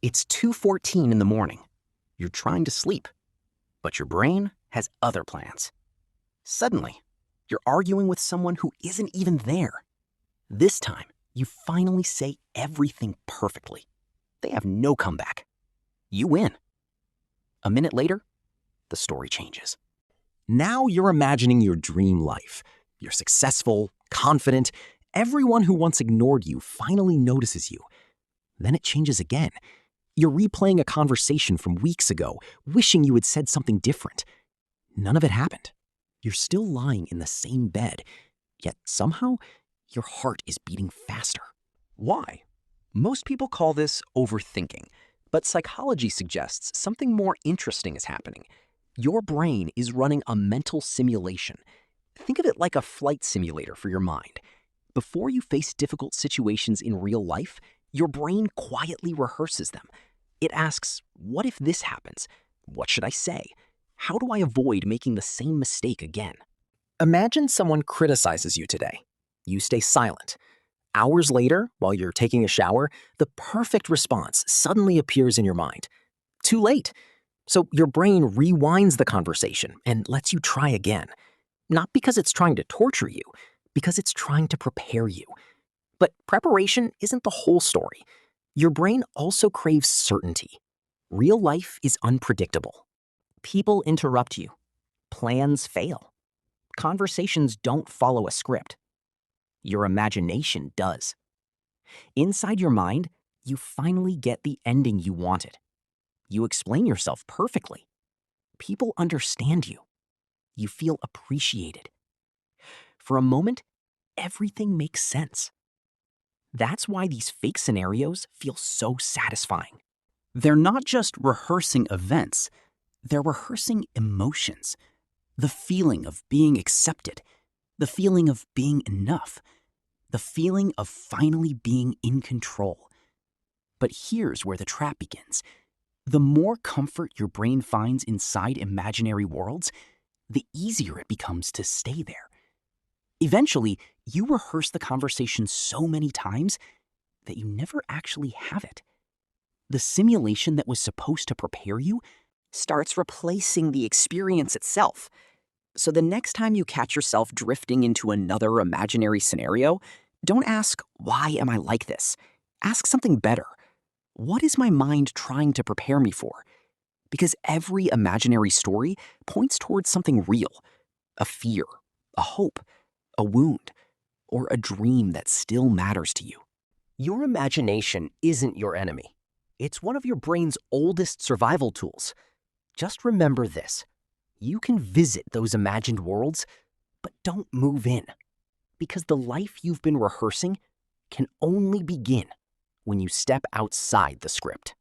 It's 2:14 in the morning. You're trying to sleep, but your brain has other plans. Suddenly, you're arguing with someone who isn't even there. This time, you finally say everything perfectly. They have no comeback. You win. A minute later, the story changes. Now you're imagining your dream life. You're successful, confident. Everyone who once ignored you finally notices you. Then it changes again. You're replaying a conversation from weeks ago, wishing you had said something different. None of it happened. You're still lying in the same bed, yet somehow your heart is beating faster. Why? Most people call this overthinking, but psychology suggests something more interesting is happening. Your brain is running a mental simulation. Think of it like a flight simulator for your mind. Before you face difficult situations in real life, your brain quietly rehearses them. It asks, what if this happens? What should I say? How do I avoid making the same mistake again? Imagine someone criticizes you today. You stay silent. Hours later, while you're taking a shower, the perfect response suddenly appears in your mind. Too late. So your brain rewinds the conversation and lets you try again. Not because it's trying to torture you, because it's trying to prepare you. But preparation isn't the whole story. Your brain also craves certainty. Real life is unpredictable. People interrupt you. Plans fail. Conversations don't follow a script. Your imagination does. Inside your mind, you finally get the ending you wanted. You explain yourself perfectly. People understand you. You feel appreciated. For a moment, everything makes sense. That's why these fake scenarios feel so satisfying. They're not just rehearsing events, they're rehearsing emotions. The feeling of being accepted, the feeling of being enough, the feeling of finally being in control. But here's where the trap begins. The more comfort your brain finds inside imaginary worlds, the easier it becomes to stay there. Eventually, you rehearse the conversation so many times that you never actually have it. The simulation that was supposed to prepare you starts replacing the experience itself. So the next time you catch yourself drifting into another imaginary scenario, don't ask, why am I like this? Ask something better. What is my mind trying to prepare me for? Because every imaginary story points towards something real, a fear, a hope, a wound, or a dream that still matters to you. Your imagination isn't your enemy. It's one of your brain's oldest survival tools. Just remember this. You can visit those imagined worlds, but don't move in. Because the life you've been rehearsing can only begin when you step outside the script.